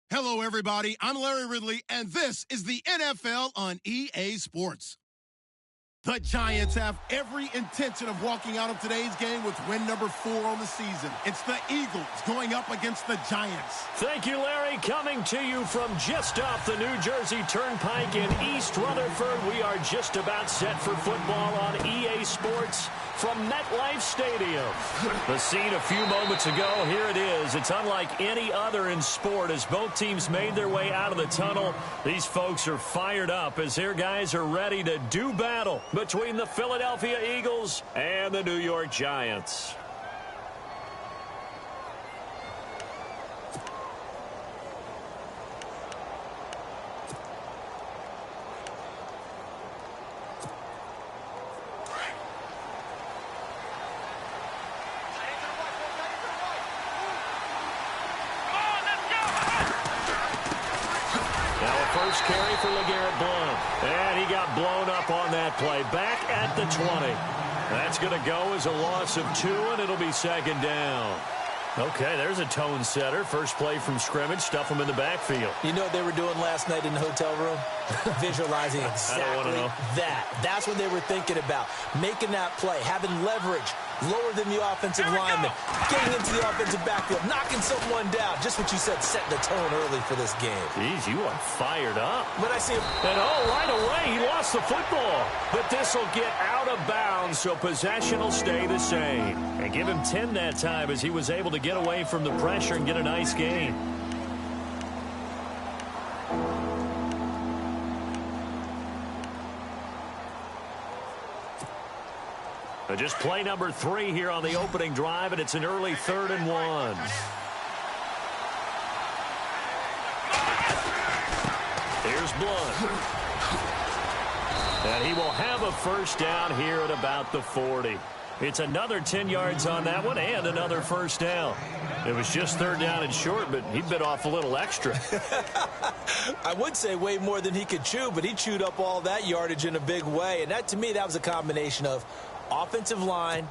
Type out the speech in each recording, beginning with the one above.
Hello, everybody. I'm Larry Ridley, and this is the NFL on EA Sports. The Giants have every intention of walking out of today's game with win number 4 on the season. It's the Eagles going up against the Giants. Thank you, Larry. Coming to you from just off the New Jersey Turnpike in East Rutherford, we are just about set for football on EA Sports from MetLife Stadium. The scene a few moments ago, here it is. It's unlike any other in sport as both teams made their way out of the tunnel. These folks are fired up as their guys are ready to do battle between the Philadelphia Eagles and the New York Giants. First carry for LeGarrette Blount. And he got blown up on that play. Back at the 20. That's going to go as a loss of 2, and it'll be second down. Okay, there's a tone setter. First play from scrimmage. Stuff them in the backfield. You know what they were doing last night in the hotel room? Visualizing exactly that. That's what they were thinking about. Making that play, having leverage, lower than the offensive lineman, getting into the offensive backfield, knocking someone down. Just what you said, setting the tone early for this game. Jeez, you are fired up. When I see him. And right away, he lost the football. But this will get out of bounds, so possession will stay the same. And give him 10 that time as he was able to get away from the pressure and get a nice gain. Just play number 3 here on the opening drive, and it's an early 3rd and 1. Here's Blount. And he will have a first down here at about the 40. It's another 10 yards on that one and another first down. It was just 3rd down and short, but he bit off a little extra. I would say way more than he could chew, but he chewed up all that yardage in a big way. And that, to me, that was a combination of offensive line,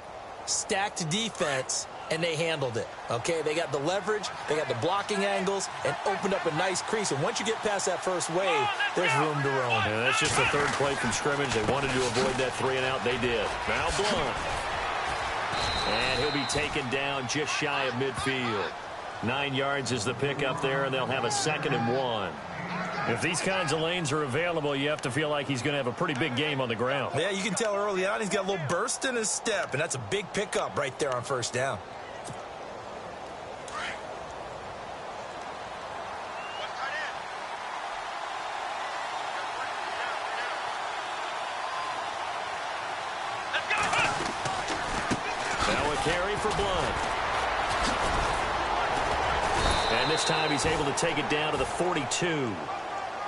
stacked defense, and they handled it. Okay, they got the leverage, they got the blocking angles, and opened up a nice crease. And once you get past that first wave, there's room to roam. Yeah, that's just the 3rd play from scrimmage. They wanted to avoid that 3 and out. They did. Now Blount. And he'll be taken down just shy of midfield. 9 yards is the pickup there, and they'll have a 2nd and 1. If these kinds of lanes are available, you have to feel like he's going to have a pretty big game on the ground. Yeah, you can tell early on he's got a little burst in his step, and that's a big pickup right there on first down. Now a carry for Blount. And this time he's able to take it down to the 42.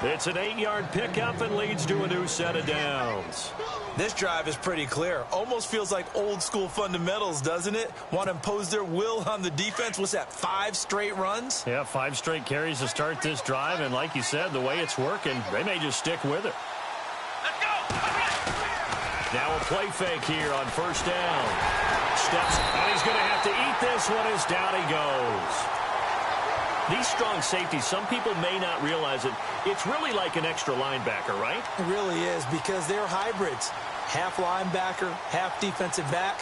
It's an 8-yard pickup and leads to a new set of downs. This drive is pretty clear. Almost feels like old school fundamentals, doesn't it? Want to impose their will on the defense. What's that, 5 straight runs? Yeah, 5 straight carries to start this drive. And like you said, the way it's working, they may just stick with it. Let's go! Now a play fake here on first down. Steps, and he's going to have to eat this one as down he goes. These strong safeties, some people may not realize it. It's really like an extra linebacker, right? It really is, because they're hybrids. Half linebacker, half defensive back.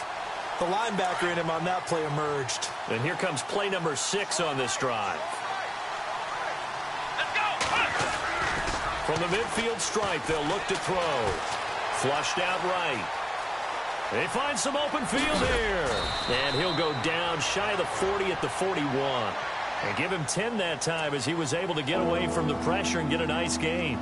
The linebacker in him on that play emerged. And here comes play number 6 on this drive. Let's go! From the midfield stripe, they'll look to throw. Flushed out right. They find some open field here. And he'll go down shy of the 40 at the 41. And give him 10 that time as he was able to get away from the pressure and get a nice gain.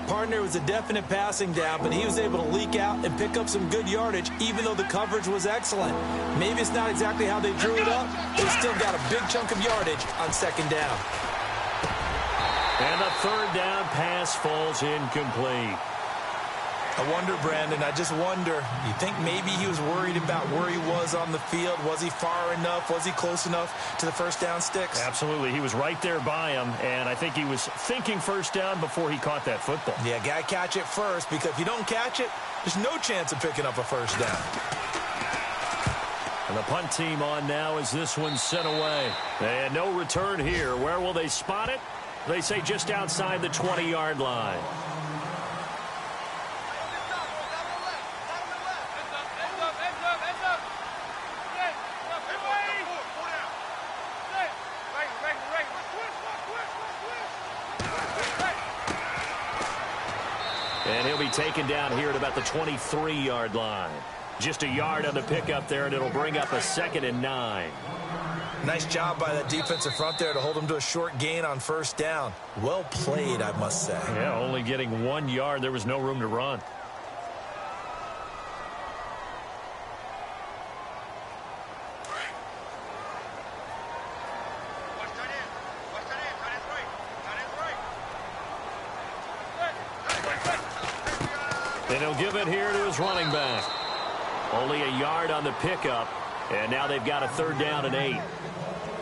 Partner was a definite passing down, but he was able to leak out and pick up some good yardage, even though the coverage was excellent. Maybe it's not exactly how they drew it up. They still got a big chunk of yardage on second down. And the 3rd down pass falls incomplete. I wonder, Brandon, I just wonder, you think maybe he was worried about where he was on the field? Was he far enough? Was he close enough to the first down sticks? Absolutely. He was right there by him, and I think he was thinking first down before he caught that football. Yeah, got to catch it first, because if you don't catch it, there's no chance of picking up a first down. And the punt team on now as this one's sent away. And no return here. Where will they spot it? They say just outside the 20-yard line. And he'll be taken down here at about the 23-yard line. Just a yard on the pickup there, and it'll bring up a 2nd and 9. Nice job by that defensive front there to hold him to a short gain on first down. Well played, I must say. Yeah, only getting 1 yard. There was no room to run. And he'll give it here to his running back. Only a yard on the pickup, and now they've got a 3rd down and 8.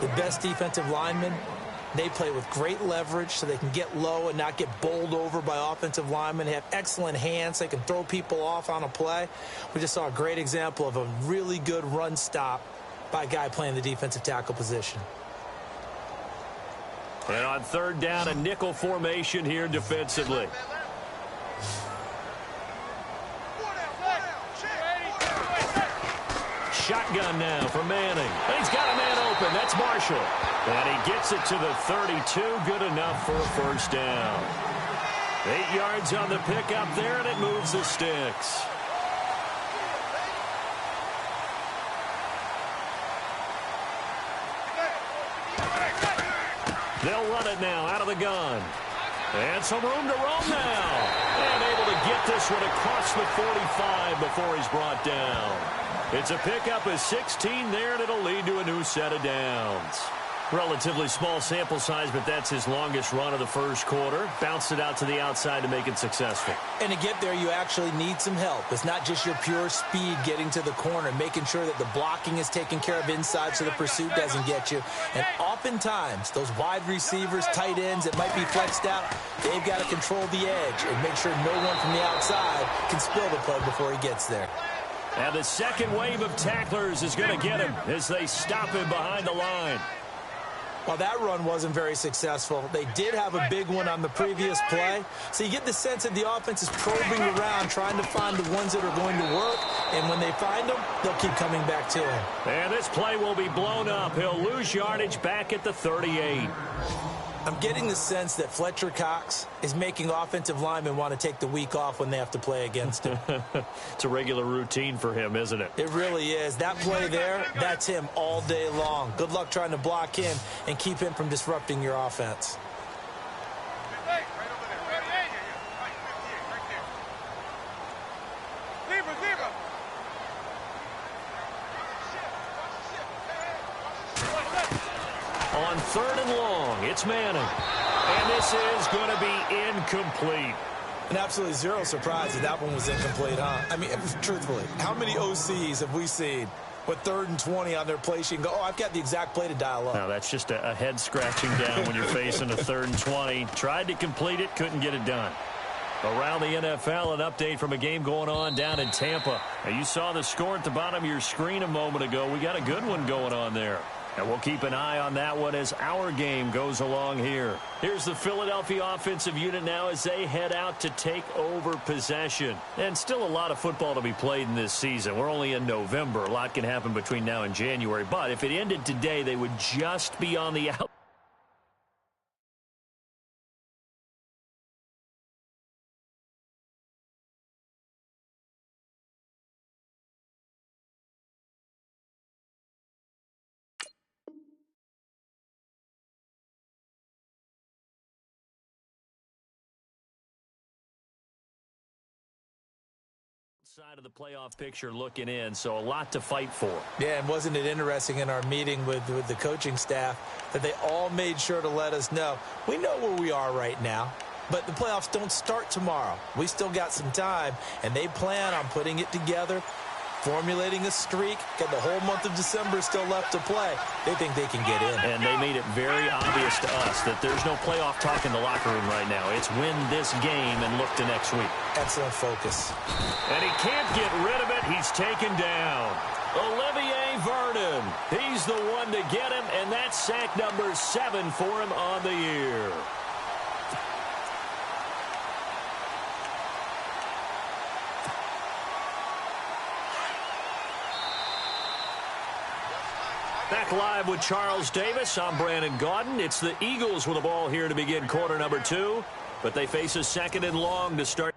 The best defensive linemen, they play with great leverage so they can get low and not get bowled over by offensive linemen. They have excellent hands. They can throw people off on a play. We just saw a great example of a really good run stop by a guy playing the defensive tackle position. And on 3rd down, a nickel formation here defensively. Shotgun now for Manning. And he's got a man open. That's Marshall. And he gets it to the 32. Good enough for a 1st down. 8 yards on the pickup there, and it moves the sticks. They'll run it now out of the gun. And some room to roam now. And able to get this one across the 45 before he's brought down. It's a pickup of 16 there, and it'll lead to a new set of downs. Relatively small sample size, but that's his longest run of the first quarter. Bounced it out to the outside to make it successful. And to get there, you actually need some help. It's not just your pure speed getting to the corner, making sure that the blocking is taken care of inside so the pursuit doesn't get you. And oftentimes, those wide receivers, tight ends that might be flexed out, they've got to control the edge and make sure no one from the outside can spill the play before he gets there. And the second wave of tacklers is going to get him as they stop him behind the line. Well, that run wasn't very successful. They did have a big one on the previous play. So you get the sense that the offense is probing around, trying to find the ones that are going to work. And when they find them, they'll keep coming back to him. And this play will be blown up. He'll lose yardage back at the 38. I'm getting the sense that Fletcher Cox is making offensive linemen want to take the week off when they have to play against him. It's a regular routine for him, isn't it? It really is. That play there, that's him all day long. Good luck trying to block him and keep him from disrupting your offense. On 3rd and long, it's Manning. And this is going to be incomplete. And absolutely zero surprise that one was incomplete, huh? I mean, truthfully, how many OCs have we seen with 3rd and 20 on their play sheet and go, oh, I've got the exact play to dial up? No, that's just a head scratching down when you're facing a 3rd and 20. Tried to complete it, couldn't get it done. Around the NFL, an update from a game going on down in Tampa. Now, you saw the score at the bottom of your screen a moment ago. We got a good one going on there. And we'll keep an eye on that one as our game goes along here. Here's the Philadelphia offensive unit now as they head out to take over possession. And still a lot of football to be played in this season. We're only in November. A lot can happen between now and January. But if it ended today, they would just be on the out. Side of the playoff picture looking in, so a lot to fight for. Yeah, and wasn't it interesting in our meeting with the coaching staff that they all made sure to let us know, we know where we are right now, but the playoffs don't start tomorrow. We still got some time, and they plan on putting it together, formulating a streak, got the whole month of December still left to play. They think they can get in. And they made it very obvious to us that there's no playoff talk in the locker room right now. It's win this game and look to next week. Excellent focus. And he can't get rid of it. He's taken down. Olivier Vernon. He's the one to get him, and that's sack number 7 for him on the year. Back live with Charles Davis. I'm Brandon Gaudin. It's the Eagles with the ball here to begin quarter number 2, but they face a second and long to start.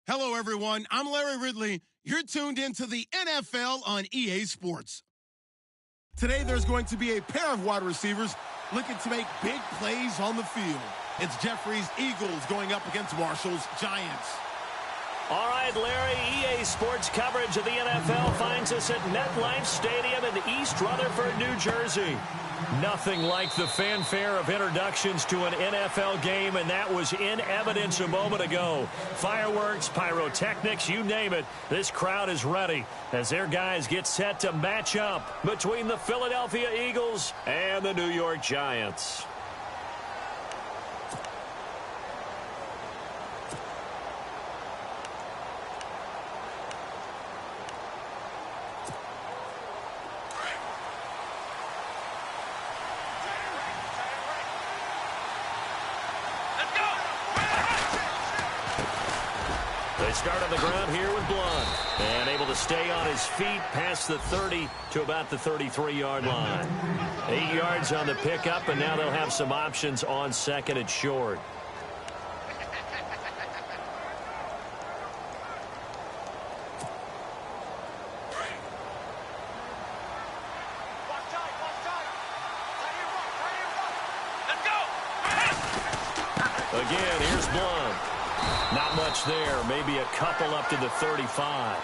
Hello, everyone. I'm Larry Ridley. You're tuned into the NFL on EA Sports. Today, there's going to be a pair of wide receivers looking to make big plays on the field. It's Jeffrey's Eagles going up against Marshall's Giants. All right, Larry, EA Sports coverage of the NFL finds us at MetLife Stadium in East Rutherford, New Jersey. Nothing like the fanfare of introductions to an NFL game, and that was in evidence a moment ago. Fireworks, pyrotechnics, you name it. This crowd is ready as their guys get set to match up between the Philadelphia Eagles and the New York Giants. Start on the ground here with Blunt. And able to stay on his feet past the 30 to about the 33-yard line. 8 yards on the pickup, and now they'll have some options on second and short. Again, here's Blunt. Not much there. Maybe a couple up to the 35.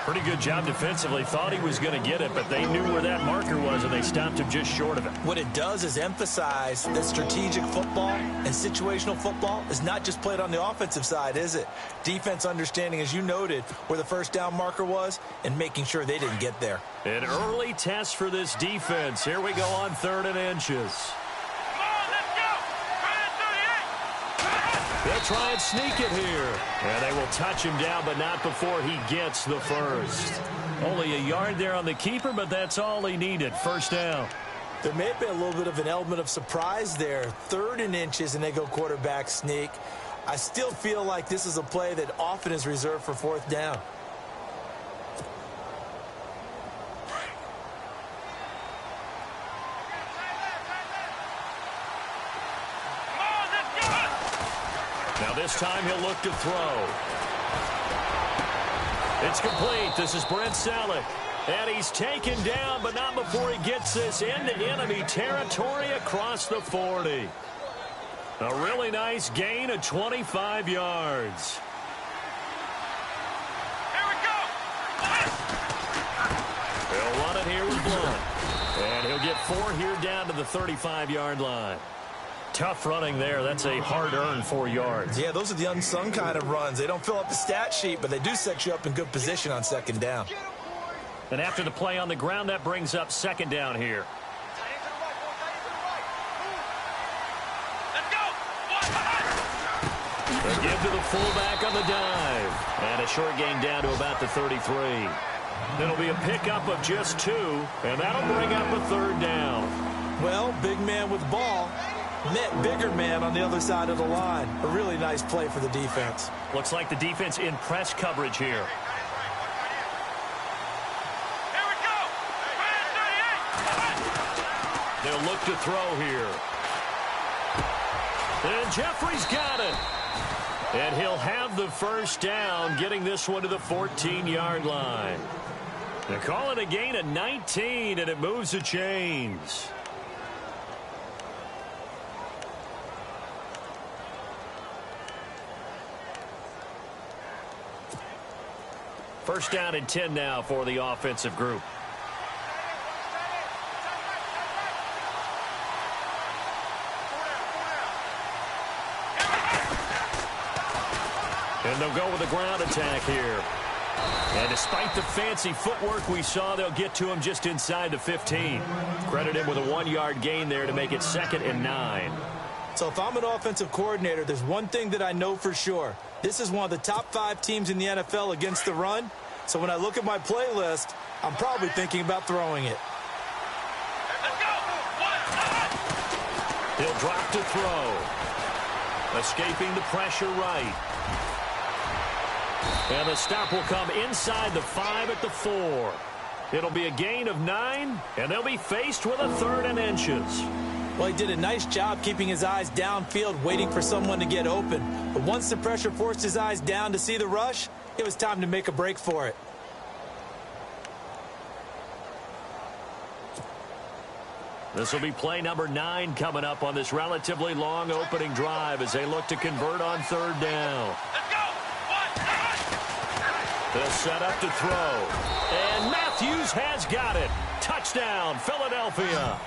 Pretty good job defensively. Thought he was going to get it, but they knew where that marker was, and they stopped him just short of it. What it does is emphasize that strategic football and situational football is not just played on the offensive side, is it? Defense understanding, as you noted, where the first down marker was and making sure they didn't get there. An early test for this defense. Here we go on 3rd and inches. They'll try and sneak it here. And they will touch him down, but not before he gets the first. Only a yard there on the keeper, but that's all he needed. First down. There may have been a little bit of an element of surprise there. 3rd and inches, and they go quarterback sneak. I still feel like this is a play that often is reserved for 4th down. Now this time he'll look to throw. It's complete. This is Brent Selleck. And he's taken down, but not before he gets this into enemy territory across the 40. A really nice gain of 25 yards. Here we go. He'll run it here with Blunt. And he'll get 4 here down to the 35-yard line. Tough running there. That's a hard-earned 4 yards. Yeah, those are the unsung kind of runs. They don't fill up the stat sheet, but they do set you up in good position on 2nd down. And after the play on the ground, that brings up 2nd down here. They give to the fullback on the dive. And a short gain down to about the 33. It'll be a pickup of just 2, and that'll bring up a 3rd down. Well, big man with ball met bigger man on the other side of the line. A really nice play for the defense. Looks like the defense in press coverage here. Here we go. They'll look to throw here. And Jeffrey's got it. And he'll have the first down, getting this one to the 14-yard line. They're calling a gain of 19, and it moves the chains. First down and 10 now for the offensive group. And they'll go with a ground attack here. And despite the fancy footwork we saw, they'll get to him just inside the 15. Credit him with a 1-yard gain there to make it 2nd and 9. So if I'm an offensive coordinator, there's one thing that I know for sure. This is one of the top 5 teams in the NFL against the run. So when I look at my playlist, I'm probably thinking about throwing it. He'll drop to throw. Escaping the pressure right. And the stop will come inside the 5 at the 4. It'll be a gain of 9, and they'll be faced with a 3rd and inches. Well, he did a nice job keeping his eyes downfield, waiting for someone to get open. But once the pressure forced his eyes down to see the rush, it was time to make a break for it. This will be play number 9 coming up on this relatively long opening drive as they look to convert on 3rd down. Let's go. 1, 2, They'll set up to throw. And Matthews has got it. Touchdown, Philadelphia.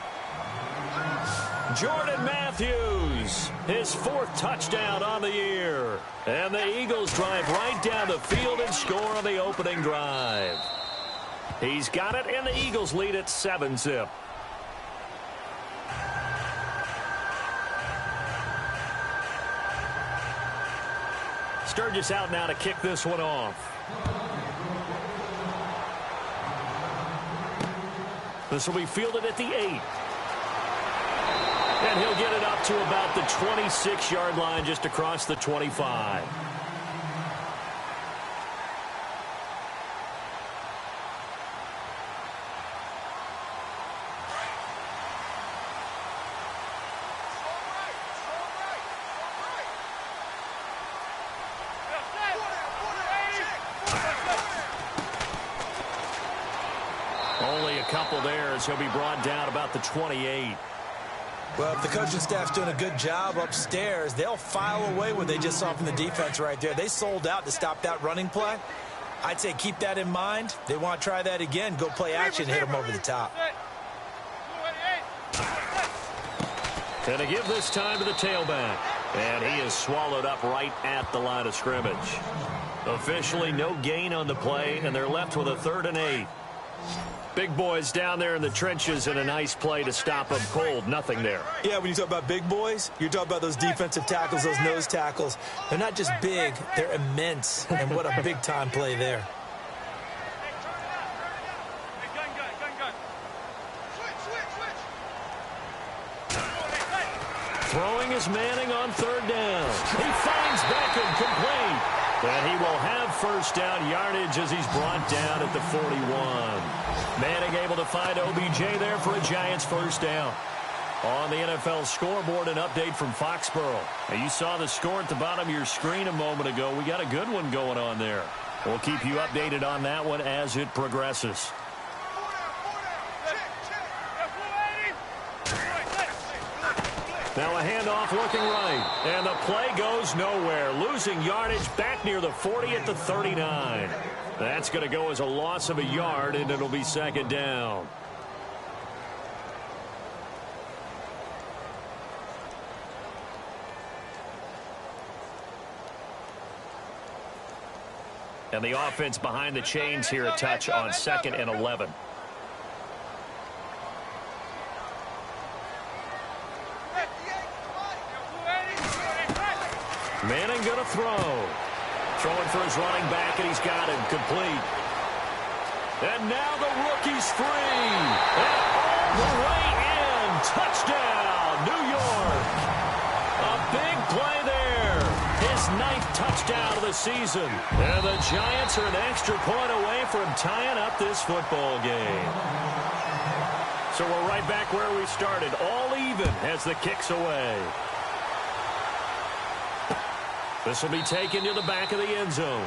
Jordan Matthews, his 4th touchdown on the year. And the Eagles drive right down the field and score on the opening drive. He's got it, and the Eagles lead at 7-zip. Sturgis out now to kick this one off. This will be fielded at the 8. And he'll get it up to about the 26-yard line, just across the 25. Only a couple there as he'll be brought down about the 28. Well, if the coaching staff's doing a good job upstairs, they'll file away what they just saw from the defense right there. They sold out to stop that running play. I'd say keep that in mind. They want to try that again. Go play action, hit them over the top. And to give this time to the tailback. And he is swallowed up right at the line of scrimmage. Officially no gain on the play, and they're left with a 3rd and 8. Big boys down there in the trenches, and a nice play to stop them cold. Nothing there. Yeah, when you talk about big boys, you're talking about those defensive tackles, those nose tackles. They're not just big, they're immense. And what a big-time play there. Throwing is Manning on 3rd down. He finds Beckham complete. And he will have first down yardage as he's brought down at the 41. Manning able to find OBJ there for a Giants first down. On the NFL scoreboard, an update from Foxborough. Now, you saw the score at the bottom of your screen a moment ago. We got a good one going on there. We'll keep you updated on that one as it progresses. Now a handoff looking right. And the play goes nowhere. Losing yardage back near the 40 at the 39. That's going to go as a loss of a yard, and it'll be 2nd down. And the offense behind the chains here, a touch on 2nd and 11. Manning going to throw. Throwing for his running back, and he's got him complete. And now the rookie's free. And all the way in. Touchdown, New York. A big play there. His 9th touchdown of the season. And the Giants are an extra point away from tying up this football game. So we're right back where we started. All even as the kick's away. This will be taken to the back of the end zone.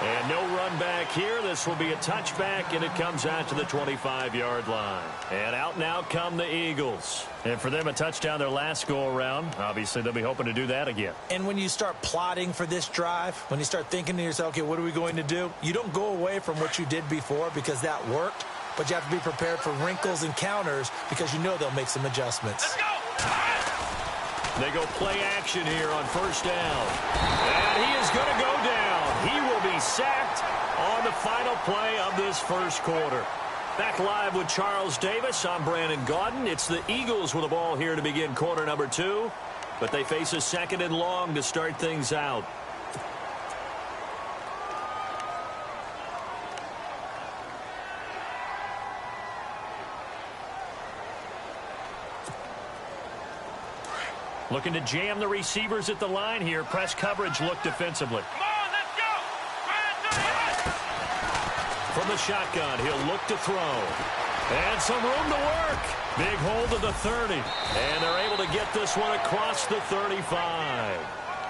And no run back here. This will be a touchback, and it comes out to the 25-yard line. And out now come the Eagles. And for them, a touchdown their last go-around. Obviously, they'll be hoping to do that again. And when you start plotting for this drive, when you start thinking to yourself, okay, what are we going to do? You don't go away from what you did before because that worked, but you have to be prepared for wrinkles and counters because you know they'll make some adjustments. Let's go! They go play action here on first down. And he is going to go down. He will be sacked on the final play of this first quarter. Back live with Charles Davis. I'm Brandon Gaudin. It's the Eagles with the ball here to begin quarter number 2. But they face a 2nd and long to start things out. Looking to jam the receivers at the line here. Press coverage look defensively. Come on, let's go! From the shotgun, he'll look to throw. And some room to work. Big hold of the 30. And they're able to get this one across the 35.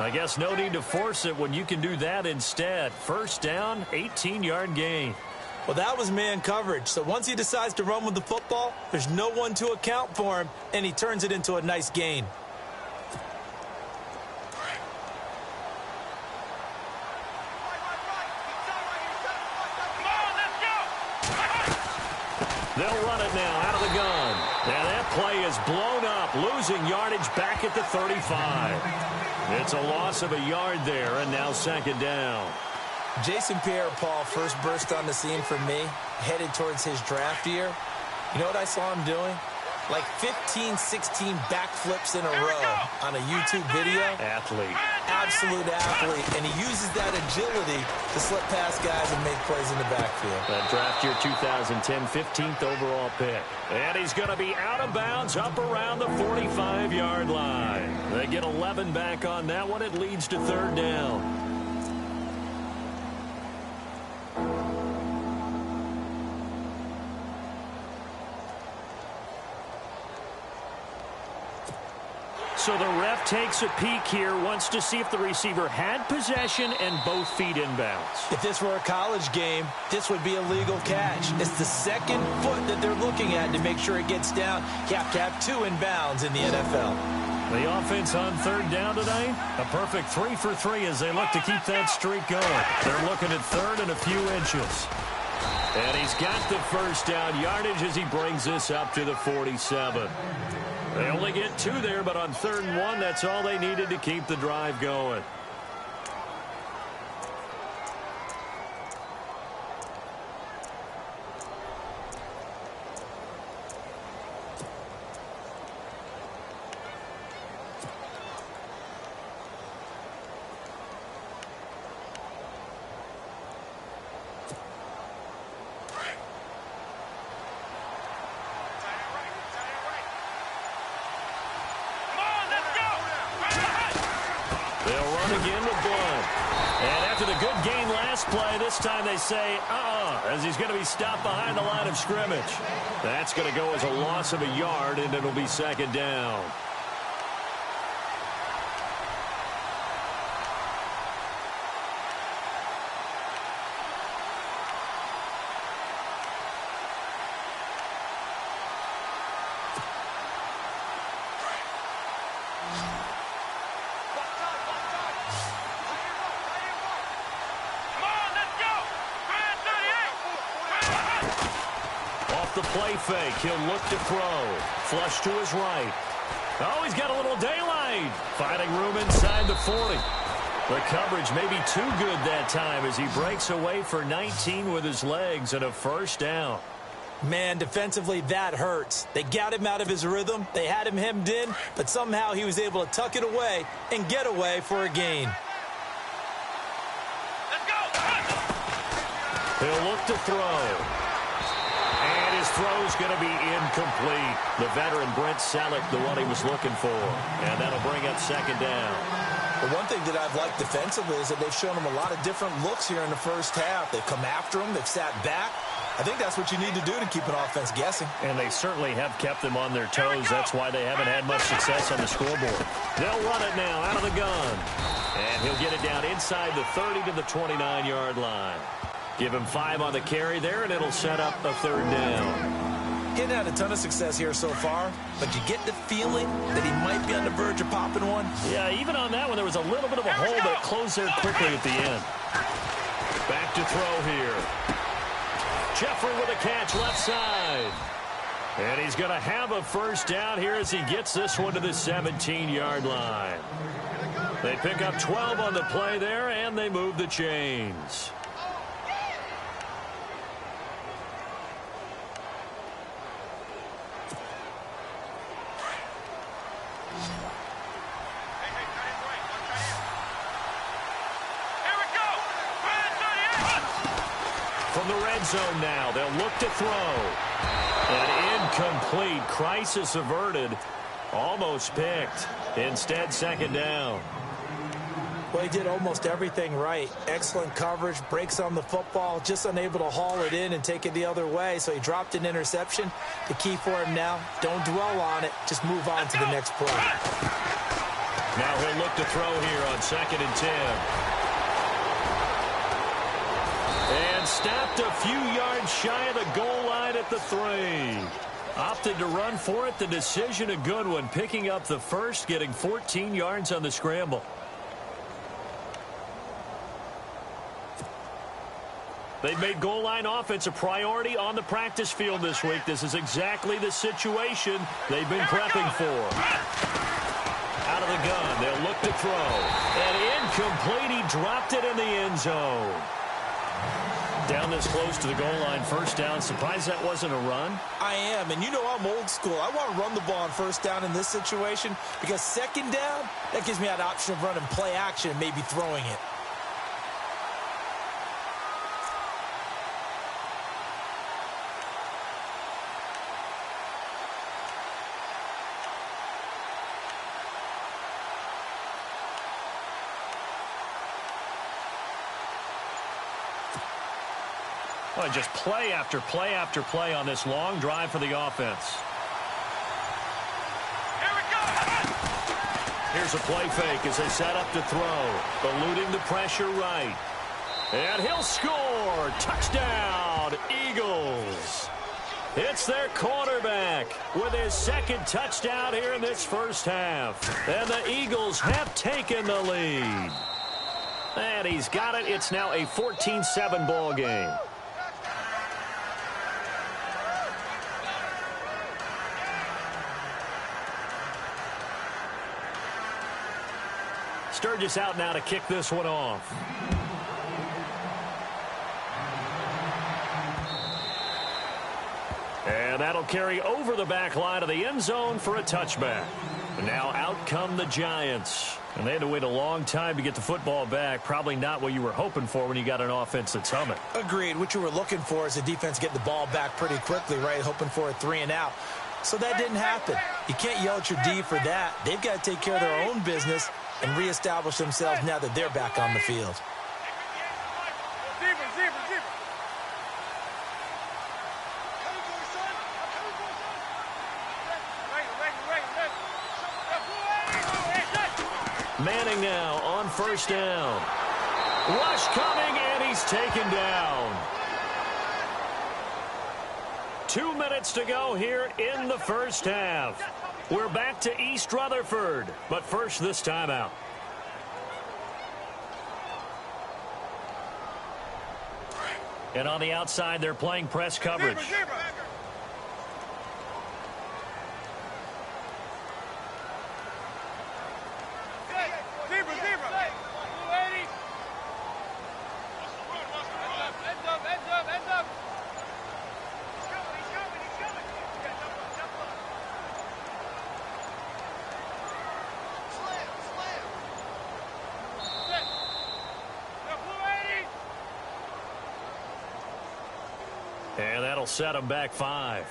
I guess no need to force it when you can do that instead. First down, 18-yard gain. Well, that was man coverage. So once he decides to run with the football, there's no one to account for him, and he turns it into a nice gain. They'll run it now out of the gun. Now that play is blown up, losing yardage back at the 35. It's a loss of a yard there, and now second down. Jason Pierre-Paul first burst on the scene for me, headed towards his draft year. You know what I saw him doing? Like 15, 16 backflips in a row on a YouTube video. Athlete. Absolute athlete. And he uses that agility to slip past guys and make plays in the backfield. That draft year 2010, 15th overall pick. And he's going to be out of bounds up around the 45-yard line. They get 11 back on that one. It leads to third down. So the ref takes a peek here, wants to see if the receiver had possession and both feet inbounds. If this were a college game, this would be a legal catch. It's the second foot that they're looking at to make sure it gets down. You have to have two inbounds in the NFL. The offense on third down tonight, a perfect 3 for 3 as they look to keep that streak going. They're looking at third and a few inches. And he's got the first down yardage as he brings this up to the 47. They only get 2 there, but on 3rd and 1, that's all they needed to keep the drive going. This time they say, as he's going to be stopped behind the line of scrimmage. That's going to go as a loss of a yard, and it'll be second down. The play fake. He'll look to throw. Flush to his right. Oh, he's got a little daylight. Finding room inside the 40. The coverage may be too good that time as he breaks away for 19 with his legs and a first down. Man, defensively, that hurts. They got him out of his rhythm. They had him hemmed in, but somehow he was able to tuck it away and get away for a gain. Let's go. He'll look to throw. And his throw's going to be incomplete. The veteran Brent Selleck, the one he was looking for. And that'll bring up second down. The one thing that I've liked defensively is that they've shown him a lot of different looks here in the first half. They've come after him. They've sat back. I think that's what you need to do to keep an offense guessing. And they certainly have kept them on their toes. That's why they haven't had much success on the scoreboard. They'll run it now out of the gun. And he'll get it down inside the 30 to the 29-yard line. Give him 5 on the carry there, and it'll set up a third down. He hadn't had a ton of success here so far, but you get the feeling that he might be on the verge of popping one. Yeah, even on that one, there was a little bit of a hole, but it closed there quickly at the end. Back to throw here. Jeffrey with a catch left side. And he's going to have a first down here as he gets this one to the 17-yard line. They pick up 12 on the play there, and they move the chains. From the red zone now, they'll look to throw. An incomplete. Crisis averted. Almost picked. Instead, second down. Well, he did almost everything right. Excellent coverage, breaks on the football, just unable to haul it in and take it the other way. So he dropped an interception. The key for him now, don't dwell on it. Just move on to the next play. Now he'll look to throw here on 2nd and 10. And stopped a few yards shy of the goal line at the 3. Opted to run for it. The decision a good one. Picking up the first, getting 14 yards on the scramble. They've made goal line offense a priority on the practice field this week. This is exactly the situation they've been prepping for. Out of the gun, they'll look to throw. And incomplete, he dropped it in the end zone. Down this close to the goal line, first down. Surprised that wasn't a run? I am, and you know I'm old school. I want to run the ball on first down in this situation because second down, that gives me that option of running play action and maybe throwing it. Well, just play after play after play on this long drive for the offense. Here we go. Here's a play fake as they set up to throw. Eluding the pressure right. And he'll score. Touchdown, Eagles. It's their quarterback with his second touchdown here in this first half. And the Eagles have taken the lead. And he's got it. It's now a 14-7 ball game. Sturgis out now to kick this one off. And that'll carry over the back line of the end zone for a touchback. And now out come the Giants. And they had to wait a long time to get the football back. Probably not what you were hoping for when you got an offense that's humming. Agreed. What you were looking for is the defense getting the ball back pretty quickly, right? Hoping for a 3 and out. So that didn't happen. You can't yell at your D for that. They've got to take care of their own business and reestablish themselves now that they're back on the field. Manning now on first down. Rush coming, and he's taken down. 2 minutes to go here in the first half. We're back to East Rutherford, but first this timeout. And on the outside, they're playing press coverage. And that'll set them back 5.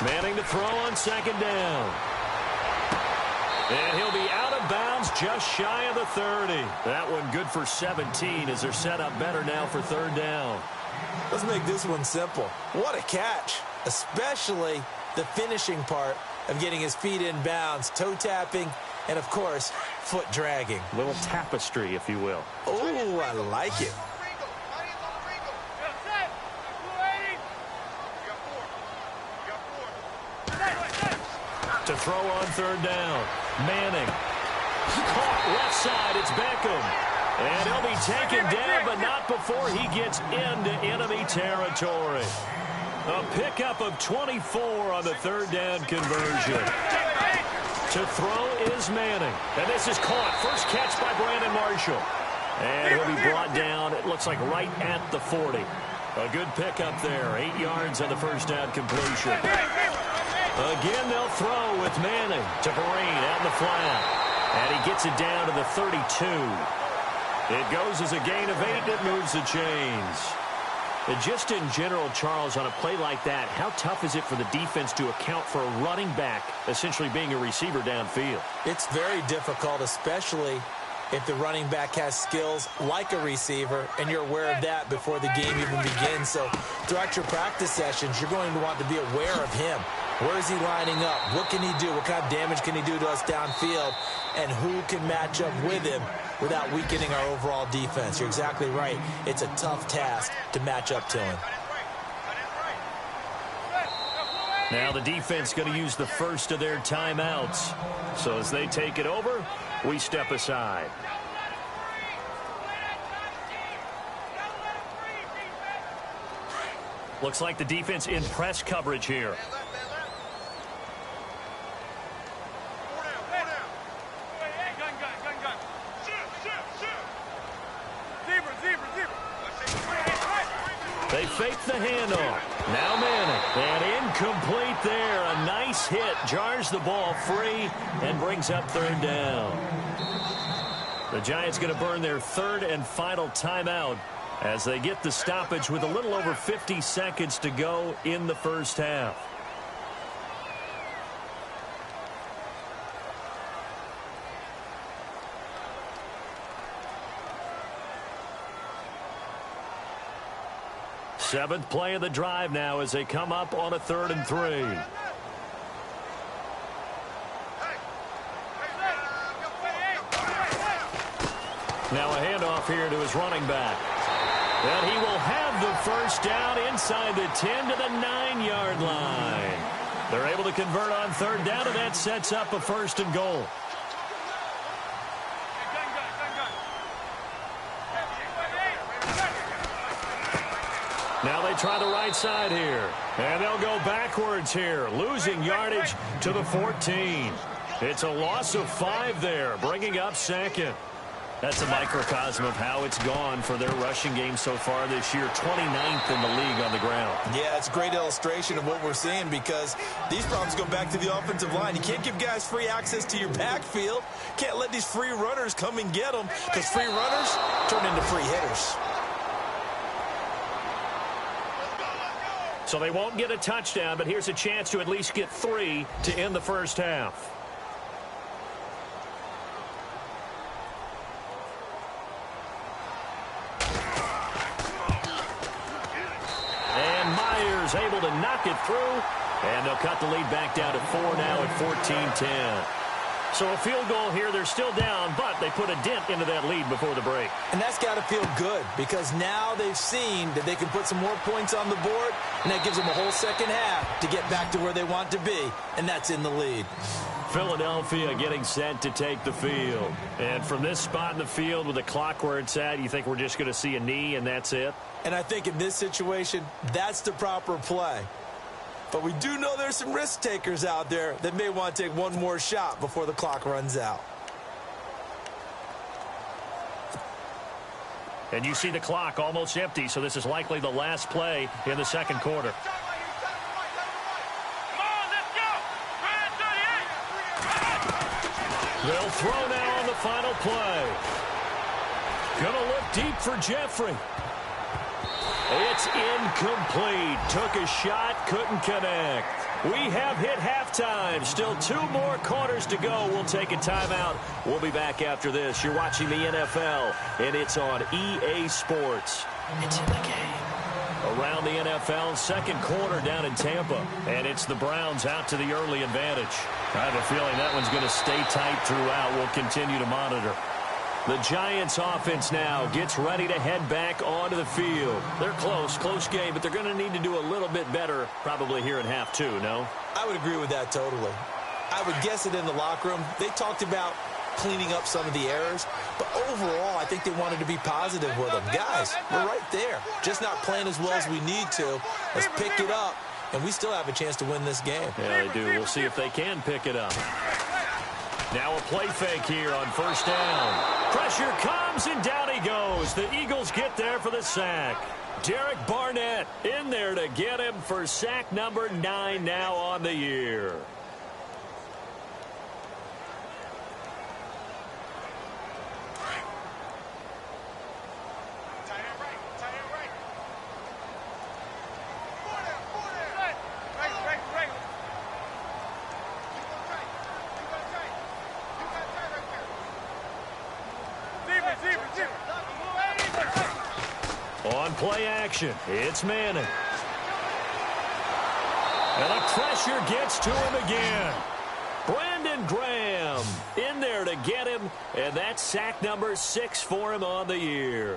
Manning to throw on second down. And he'll be out of bounds just shy of the 30. That one good for 17 as they're set up better now for third down. Let's make this one simple. What a catch, especially the finishing part of getting his feet in bounds, toe tapping, and, of course, foot dragging. Little tapestry, if you will. Oh, I like it. To throw on third down. Manning. Caught left side. It's Beckham. And he'll be taken down, but not before he gets into enemy territory. A pickup of 24 on the third down conversion. To throw is Manning. And this is caught. First catch by Brandon Marshall. And he'll be brought down, it looks like right at the 40. A good pickup there. 8 yards on the first down completion. Again, they'll throw with Manning to Vereen out in the flat. And he gets it down to the 32. It goes as a gain of 8, and it moves the chains. And just in general, Charles, on a play like that, how tough is it for the defense to account for a running back essentially being a receiver downfield? It's very difficult, especially if the running back has skills like a receiver, and you're aware of that before the game even begins. So throughout your practice sessions, you're going to want to be aware of him. Where is he lining up? What can he do? What kind of damage can he do to us downfield? And who can match up with him without weakening our overall defense? You're exactly right. It's a tough task to match up to him. Now the defense going to use the first of their timeouts. So as they take it over, we step aside. Looks like the defense in press coverage here. They fake the handoff. Now Manning. And incomplete there. A nice hit. Jars the ball free and brings up third down. The Giants going to burn their third and final timeout as they get the stoppage with a little over 50 seconds to go in the first half. Seventh play of the drive now as they come up on a 3rd and 3. Now a handoff here to his running back. And he will have the first down inside the 10 to the 9-yard line. They're able to convert on 3rd down, and that sets up a 1st and goal. Now they try the right side here. And they'll go backwards here, losing yardage to the 14. It's a loss of 5 there, bringing up 2nd. That's a microcosm of how it's gone for their rushing game so far this year. 29th in the league on the ground. Yeah, it's a great illustration of what we're seeing because these problems go back to the offensive line. You can't give guys free access to your backfield. Can't let these free runners come and get them because free runners turn into free hitters. So they won't get a touchdown, but here's a chance to at least get 3 to end the first half. And Myers able to knock it through, and they'll cut the lead back down to 4 now at 14-10. So a field goal here, they're still down, but they put a dent into that lead before the break. And that's got to feel good because now they've seen that they can put some more points on the board, and that gives them a whole second half to get back to where they want to be, and that's in the lead. Philadelphia getting set to take the field. And from this spot in the field with the clock where it's at, you think we're just going to see a knee and that's it? And I think in this situation, that's the proper play. But we do know there's some risk takers out there that may want to take one more shot before the clock runs out. And you see the clock almost empty, so this is likely the last play in the second quarter. They'll throw now on the final play. Gonna look deep for Jeffrey. It's incomplete. Took a shot, couldn't connect. We have hit halftime. Still 2 more quarters to go. We'll take a timeout. We'll be back after this. You're watching the NFL, and it's on EA Sports. It's in the game. Around the NFL, second quarter down in Tampa, and it's the Browns out to the early advantage. I have a feeling that one's going to stay tight throughout. We'll continue to monitor. The Giants offense now gets ready to head back onto the field. They're close game, but they're going to need to do a little bit better probably here in half 2, no? I would agree with that totally. I would guess it in the locker room. They talked about cleaning up some of the errors, but overall, I think they wanted to be positive with them. Guys, we're right there. Just not playing as well as we need to. Let's pick it up, and we still have a chance to win this game. Yeah, they do. We'll see if they can pick it up. Now a play fake here on first down. Pressure comes, and down he goes. The Eagles get there for the sack. Derek Barnett in there to get him for sack number 9 now on the year. On play action, it's Manning. And the pressure gets to him again. Brandon Graham in there to get him, and that's sack number 6 for him on the year.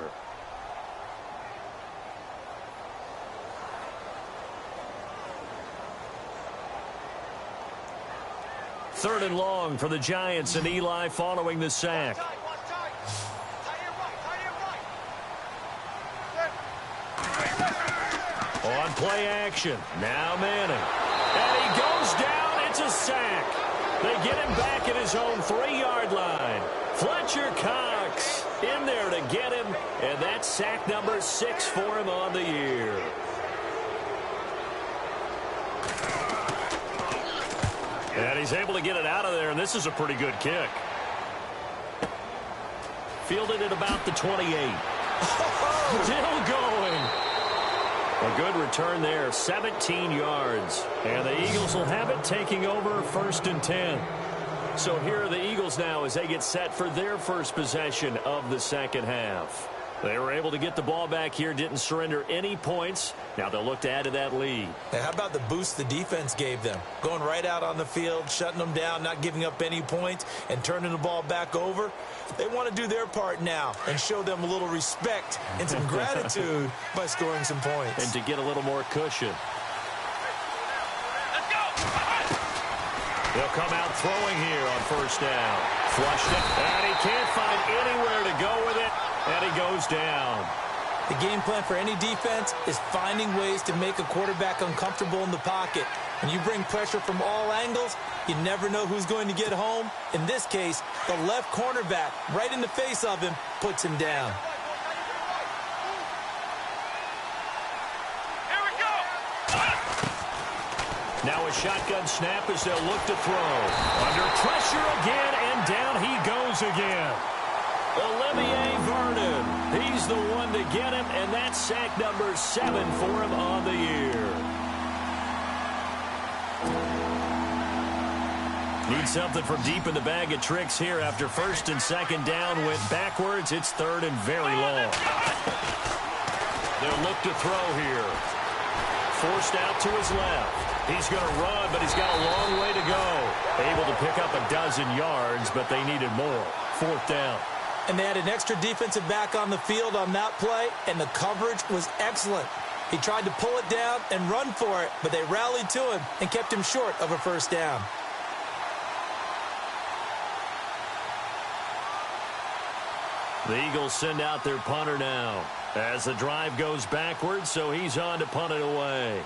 Third and long for the Giants, and Eli following the sack. On play action, now Manning. And he goes down, it's a sack. They get him back at his own 3-yard line. Fletcher Cox in there to get him, and that's sack number 6 for him on the year. And he's able to get it out of there, and this is a pretty good kick. Fielded at about the 28. Still going. A good return there, 17 yards. And the Eagles will have it, taking over 1st and 10. So here are the Eagles now as they get set for their first possession of the second half. They were able to get the ball back here, didn't surrender any points. Now they'll look to add to that lead. Now, how about the boost the defense gave them? Going right out on the field, shutting them down, not giving up any points, and turning the ball back over. They want to do their part now and show them a little respect and some gratitude by scoring some points. And to get a little more cushion. They'll come out throwing here on 1st down. Flushed it, and he can't find anywhere to go with it, and he goes down. The game plan for any defense is finding ways to make a quarterback uncomfortable in the pocket. When you bring pressure from all angles, you never know who's going to get home. In this case, the left cornerback, right in the face of him, puts him down. Here we go. Now a shotgun snap as they'll look to throw. Under pressure again, and down he goes again. Olivier Vernon, he's the one to get him, and that's sack number 7 for him on the year. Need something from deep in the bag of tricks here after 1st and 2nd down went backwards. It's 3rd and very long. They'll look to throw here. Forced out to his left. He's going to run, but he's got a long way to go. Able to pick up a dozen yards, but they needed more. 4th down. And they had an extra defensive back on the field on that play, and the coverage was excellent. He tried to pull it down and run for it, but they rallied to him and kept him short of a 1st down. The Eagles send out their punter now as the drive goes backwards, so he's on to punt it away.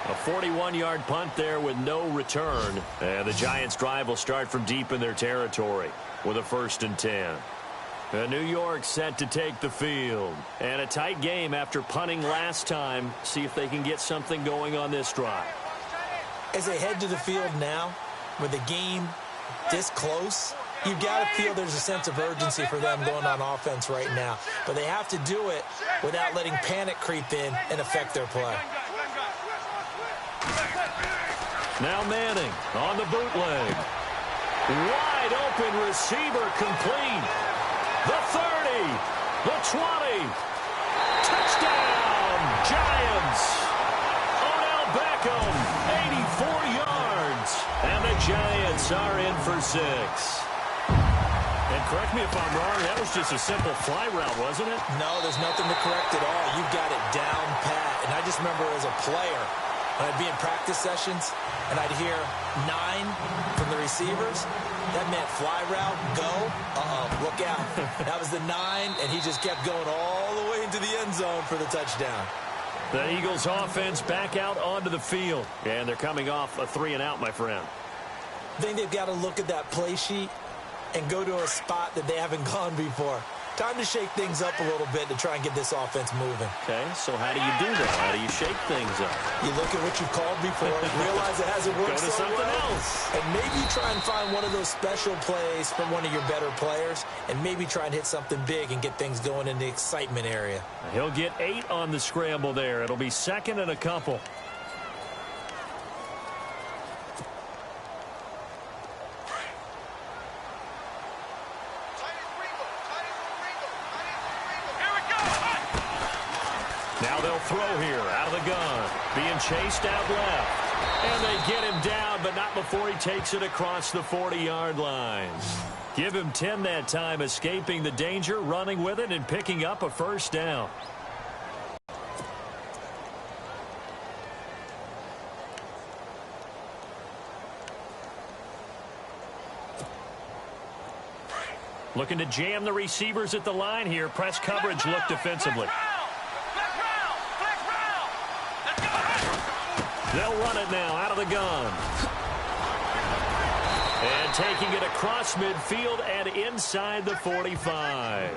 A 41-yard punt there with no return. And the Giants' drive will start from deep in their territory with a 1st and 10. New York set to take the field. And a tight game after punting last time. See if they can get something going on this drive. As they head to the field now, with the game this close, you've got to feel there's a sense of urgency for them going on offense right now. But they have to do it without letting panic creep in and affect their play. Now Manning on the bootleg. Wide open receiver complete. The 30, the 20. Touchdown, Giants. Odell Beckham, 84 yards. And the Giants are in for 6. And correct me if I'm wrong, that was just a simple fly route, wasn't it? No, there's nothing to correct at all. You've got it down pat. And I just remember as a player, when I'd be in practice sessions and I'd hear 9 from the receivers, that meant fly route, go, look out. That was the 9, and he just kept going all the way into the end zone for the touchdown. The Eagles offense back out onto the field, and they're coming off a 3-and-out, my friend. I think they've got to look at that play sheet and go to a spot that they haven't gone before. Time to shake things up a little bit to try and get this offense moving. Okay, so how do you do that? How do you shake things up? You look at what you've called before, realize it hasn't worked Go to so something well, else. and maybe try and find one of those special plays from one of your better players, and maybe try and hit something big and get things going in the excitement area. He'll get 8 on the scramble there. It'll be second and a couple. Now they'll throw here out of the gun. Being chased out left. And they get him down, but not before he takes it across the 40-yard line. Give him 10 that time, escaping the danger, running with it, and picking up a first down. Looking to jam the receivers at the line here. Press coverage look defensively. They'll run it now out of the gun. And taking it across midfield and inside the 45.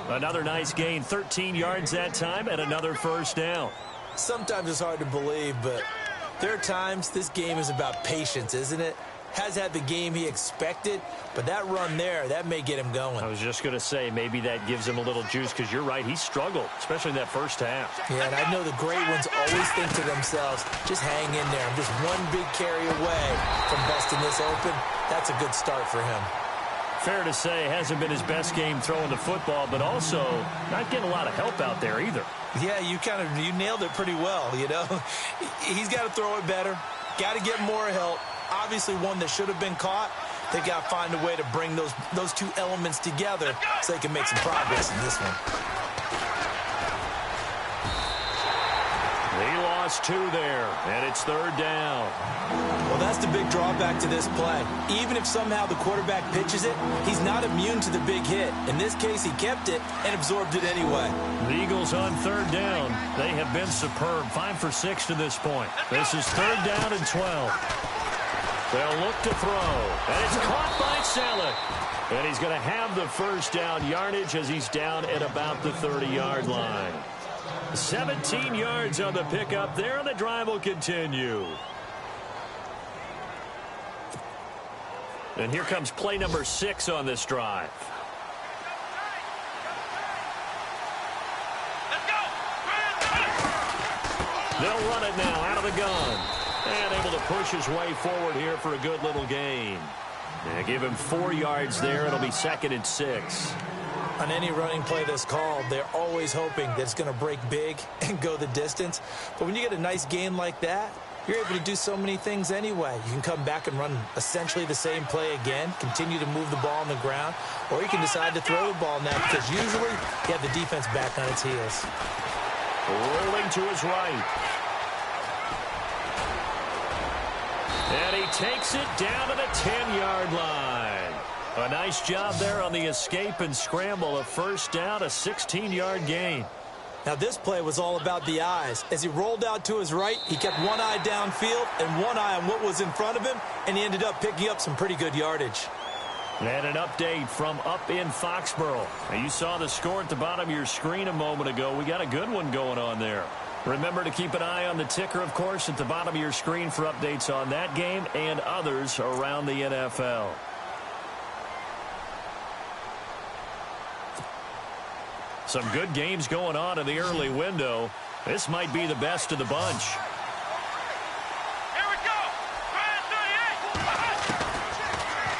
Another nice gain, 13 yards that time, and another first down. Sometimes it's hard to believe, but there are times this game is about patience, isn't it? Has had the game he expected, but that run there, that may get him going. I was just going to say, maybe that gives him a little juice, because you're right, he struggled, especially in that first half. Yeah, and I know the great ones always think to themselves, just hang in there. I'm just one big carry away from busting this open. That's a good start for him. Fair to say, hasn't been his best game throwing the football, but also not getting a lot of help out there either. Yeah, you nailed it pretty well, you know. He's got to throw it better, got to get more help. Obviously one that should have been caught. They got to find a way to bring those two elements together so they can make some progress in this one. He lost 2 there, and it's third down. Well, that's the big drawback to this play. Even if somehow the quarterback pitches it, he's not immune to the big hit. In this case, he kept it and absorbed it anyway. The Eagles on third down. They have been superb. 5 for 6 to this point. This is third down and 12. They'll look to throw, and it's caught by Selleck. And he's going to have the first down yardage as he's down at about the 30-yard line. 17 yards on the pickup there, and the drive will continue. And here comes play number 6 on this drive. They'll run it now out of the gun. And able to push his way forward here for a good little gain. And give him 4 yards there. It'll be second and 6. On any running play that's called, they're always hoping that it's going to break big and go the distance. But when you get a nice gain like that, you're able to do so many things anyway. You can come back and run essentially the same play again, continue to move the ball on the ground, or you can decide to throw the ball now because usually you have the defense back on its heels. Rolling to his right. And he takes it down to the 10-yard line. A nice job there on the escape and scramble. A first down, a 16-yard gain. Now this play was all about the eyes. As he rolled out to his right, he kept one eye downfield and one eye on what was in front of him, and he ended up picking up some pretty good yardage. And an update from up in Foxborough. Now you saw the score at the bottom of your screen a moment ago. We got a good one going on there. Remember to keep an eye on the ticker, of course, at the bottom of your screen for updates on that game and others around the NFL. Some good games going on in the early window. This might be the best of the bunch. Here we go.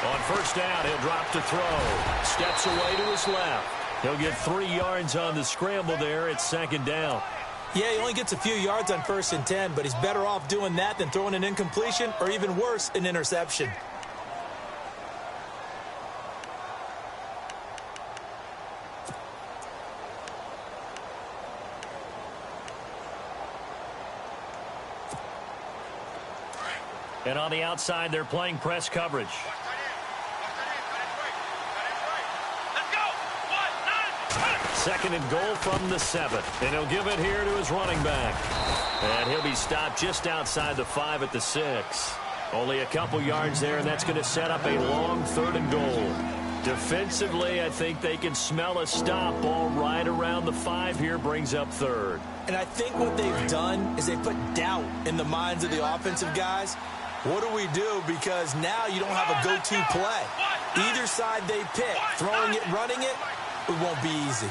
On first down, he'll drop to throw. Steps away to his left. He'll get 3 yards on the scramble there. It's second down. Yeah, he only gets a few yards on 1st and 10, but he's better off doing that than throwing an incompletion or even worse, an interception. And on the outside, they're playing press coverage. Second and goal from the 7. And he'll give it here to his running back. And he'll be stopped just outside the 5 at the 6. Only a couple yards there, and that's going to set up a long 3rd and goal. Defensively, I think they can smell a stop. Ball right around the 5 here, brings up third. And I think what they've done is they put doubt in the minds of the offensive guys. What do we do? Because now you don't have a go-to play. Either side they pick, throwing it, running it, it won't be easy.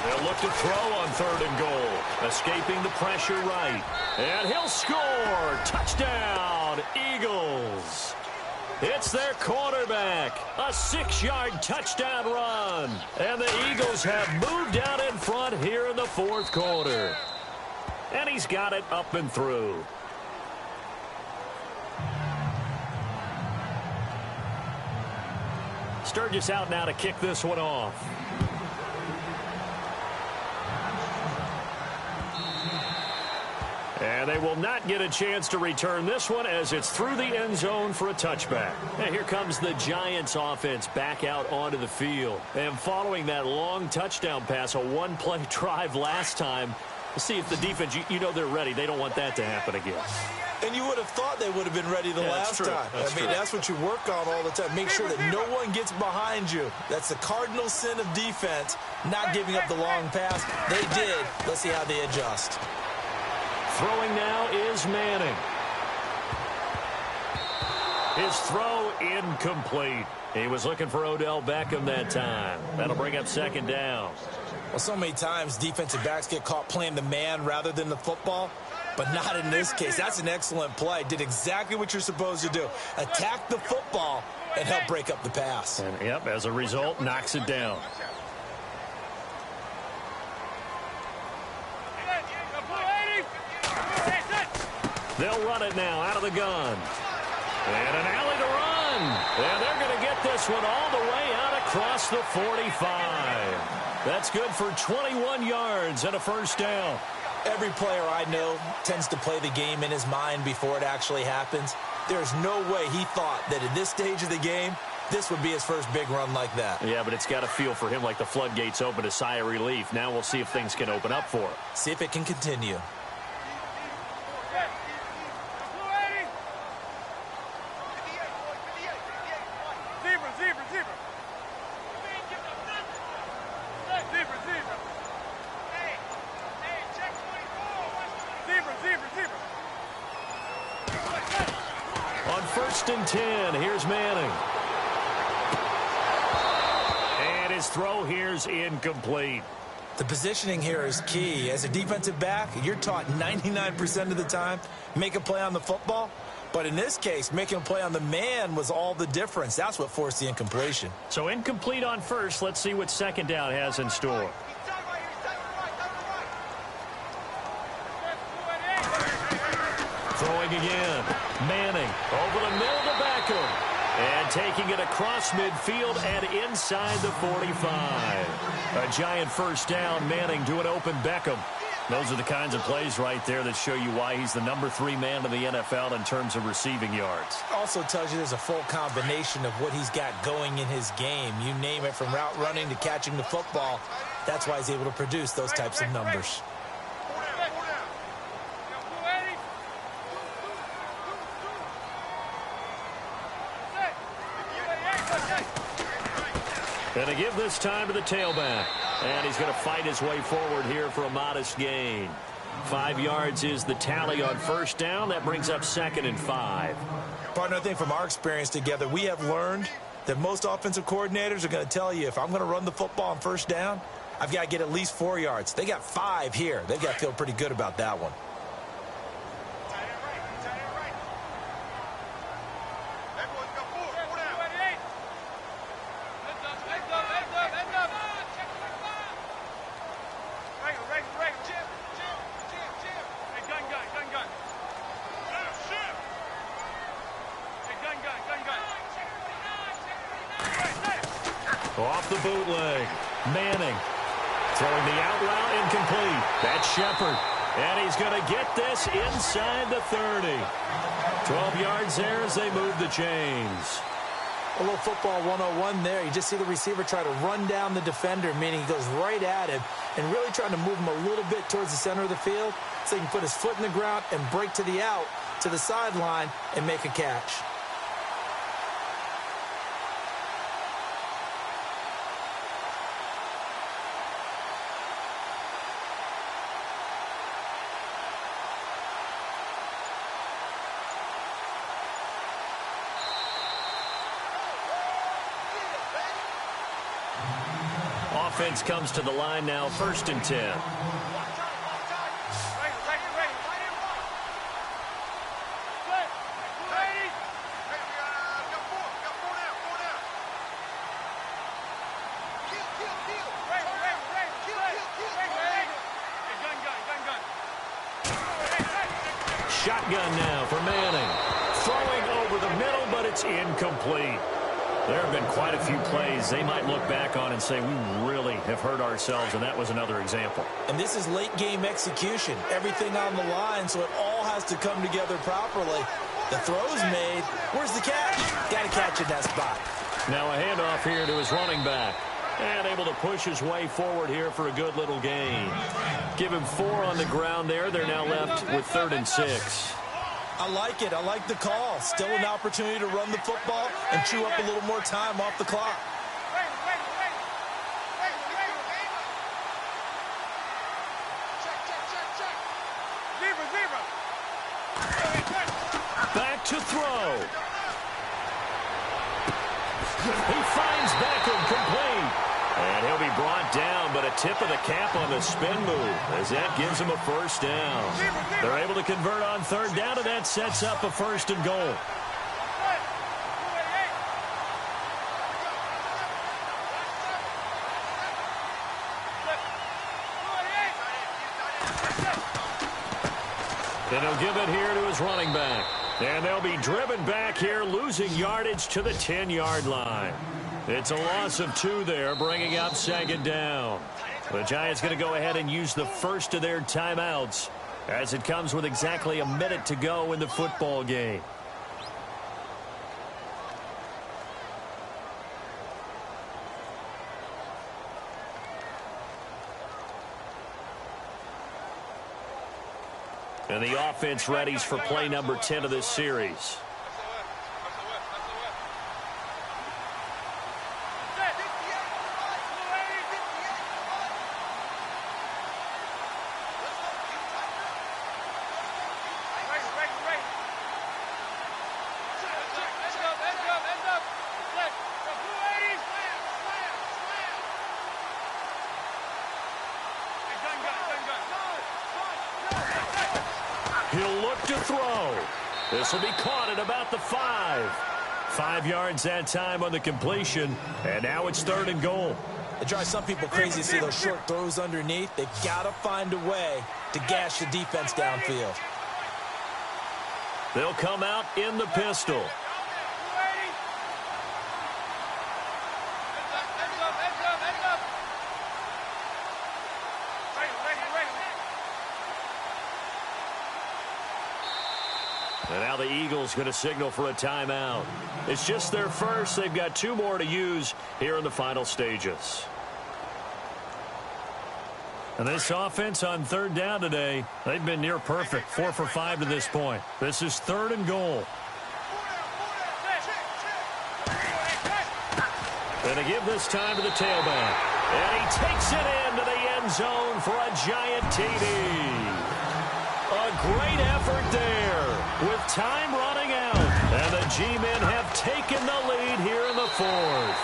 They'll look to throw on 3rd and goal. Escaping the pressure right. And he'll score. Touchdown, Eagles. It's their quarterback. A 6-yard touchdown run. And the Eagles have moved out in front here in the 4th quarter. And he's got it up and through. Sturgis out now to kick this one off. And they will not get a chance to return this one as it's through the end zone for a touchback. And here comes the Giants offense back out onto the field. And following that long touchdown pass, a one-play drive last time, we'll see if the defense, you know they're ready. They don't want that to happen again. And you would have thought they would have been ready the last time. That's what you work on all the time. Make sure that no one gets behind you. That's the cardinal sin of defense, not giving up the long pass. They did. Let's see how they adjust. Throwing now is Manning. His throw incomplete. He was looking for Odell Beckham that time. That'll bring up 2nd down. Well, so many times defensive backs get caught playing the man rather than the football, but not in this case. That's an excellent play. Did exactly what you're supposed to do. Attack the football and help break up the pass. And, yep, as a result, knocks it down. They'll run it now out of the gun. And an alley to run. And they're going to get this one all the way out across the 45. That's good for 21 yards and a 1st down. Every player I know tends to play the game in his mind before it actually happens. There's no way he thought that at this stage of the game, this would be his first big run like that. Yeah, but it's got to feel for him like the floodgates open, a sigh of relief. Now we'll see if things can open up for him. See if it can continue. On 1st and 10, here's Manning. And his throw here's incomplete. The positioning here is key. As a defensive back, you're taught 99% of the time, make a play on the football. But in this case, making a play on the man was all the difference. That's what forced the incompletion. So incomplete on 1st. Let's see what 2nd down has in store. Throwing again. Manning over the middle to Beckham. And taking it across midfield and inside the 45. A giant 1st down. Manning to an open Beckham. Those are the kinds of plays right there that show you why he's the number 3 man in the NFL in terms of receiving yards. Also tells you there's a full combination of what he's got going in his game. You name it, from route running to catching the football. That's why he's able to produce those types of numbers. And to give this time to the tailback. And he's going to fight his way forward here for a modest gain. 5 yards is the tally on 1st down. That brings up 2nd and 5. Partner, I think from our experience together, we have learned that most offensive coordinators are going to tell you, if I'm going to run the football on 1st down, I've got to get at least 4 yards. They got 5 here. They've got to feel pretty good about that one. Off the bootleg. Manning throwing the out route incomplete. That's Shepard. And he's going to get this inside the 30. 12 yards there as they move the chains. A little football 101 there. You just see the receiver try to run down the defender, meaning he goes right at him and really trying to move him a little bit towards the center of the field so he can put his foot in the ground and break to the out, to the sideline, and make a catch. offense comes to the line now, 1st and 10. Shotgun now for Manning. Throwing over the middle, but it's incomplete. There have been quite a few plays they might look back on and say, we really have hurt ourselves, and that was another example. And this is late-game execution. Everything on the line, so it all has to come together properly. The throw's made. Where's the catch? Got to catch in that spot. Now a handoff here to his running back. And able to push his way forward here for a good little gain. Give him 4 on the ground there. They're now left with 3rd and 6. I like it. I like the call. Still an opportunity to run the football and chew up a little more time off the clock. Back to throw. He finds Beckham complete. And he'll be brought down, but a tip of the cap on the spin move as that gives him a 1st down. They're able to convert on 3rd down, and that sets up a 1st and goal. And he'll give it here to his running back. And they'll be driven back here, losing yardage to the 10-yard line. It's a loss of 2 there, bringing up 2nd down. The Giants going to go ahead and use the first of their timeouts as it comes with exactly a minute to go in the football game. And the offense readies for play number 10 of this series. He'll look to throw. This will be caught at about the 5. 5 yards that time on the completion, and now it's 3rd and goal. It drives some people crazy to see those short throws underneath. They've got to find a way to gash the defense downfield. They'll come out in the pistol. And now the Eagles going to signal for a timeout. It's just their first. They've got 2 more to use here in the final stages. And this offense on 3rd down today, they've been near perfect. 4 for 5 to this point. This is 3rd and goal. And they give this time to the tailback. And he takes it into the end zone for a giant TD. A great effort there with time running out. And the G-men have taken the lead here in the 4th.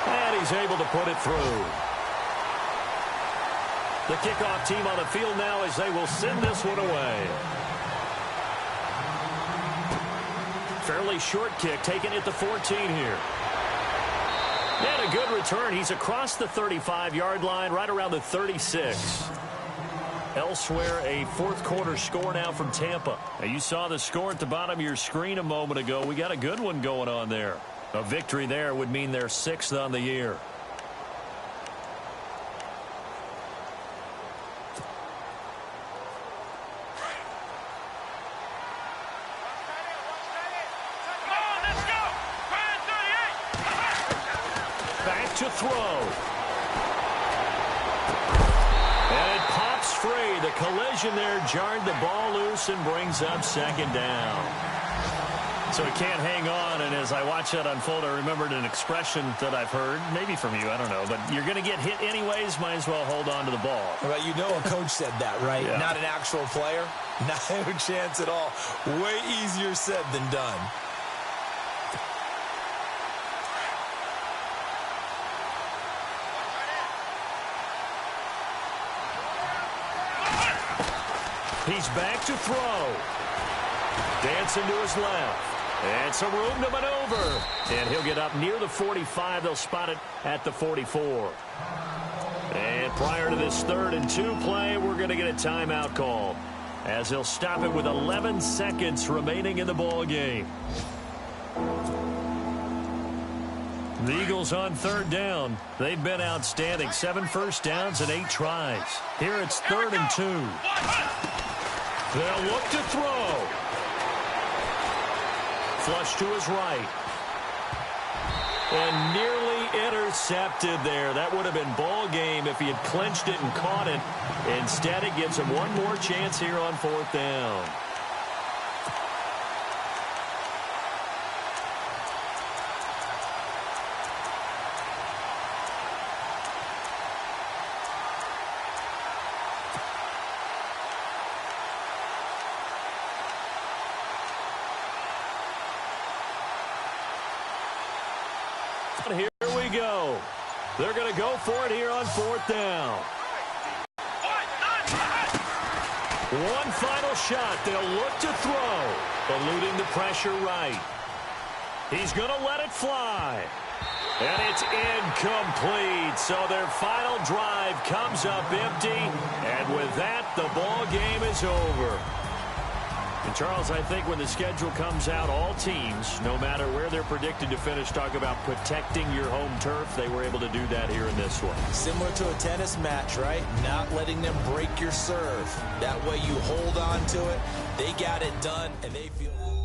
And he's able to put it through. The kickoff team on the field now as they will send this one away. Fairly short kick taken at the 14 here. And a good return. He's across the 35-yard line, right around the 36. Elsewhere, a 4th quarter score now from Tampa. Now, you saw the score at the bottom of your screen a moment ago. We got a good one going on there. A victory there would mean they're 6th on the year. Back to throw. And it pops free. The collision there jarred the ball loose and brings up 2nd down. So he can't hang on, and as I watch that unfold, I remembered an expression that I've heard, maybe from you, I don't know, but you're going to get hit anyways, might as well hold on to the ball. Well, you know a coach said that, right? Yeah. Not an actual player. No chance at all. Way easier said than done. He's back to throw. Dancing to his left. And some room to maneuver. And he'll get up near the 45. They'll spot it at the 44. And prior to this 3rd and 2 play, we're going to get a timeout call, as he'll stop it with 11 seconds remaining in the ball game. The Eagles on 3rd down. They've been outstanding. 7 first downs and 8 tries. Here it's 3rd and 2. They'll look to throw. Flush to his right. And nearly intercepted there. That would have been ball game if he had clinched it and caught it. Instead, it gives him one more chance here on 4th down. Here we go. They're going to go for it here on 4th down. One final shot. They'll look to throw. Eluding the pressure right. He's going to let it fly. And it's incomplete. So their final drive comes up empty. And with that, the ball game is over. And, Charles, I think when the schedule comes out, all teams, no matter where they're predicted to finish, talk about protecting your home turf. They were able to do that here in this one. Similar to a tennis match, right? Not letting them break your serve. That way you hold on to it. They got it done, and they feel...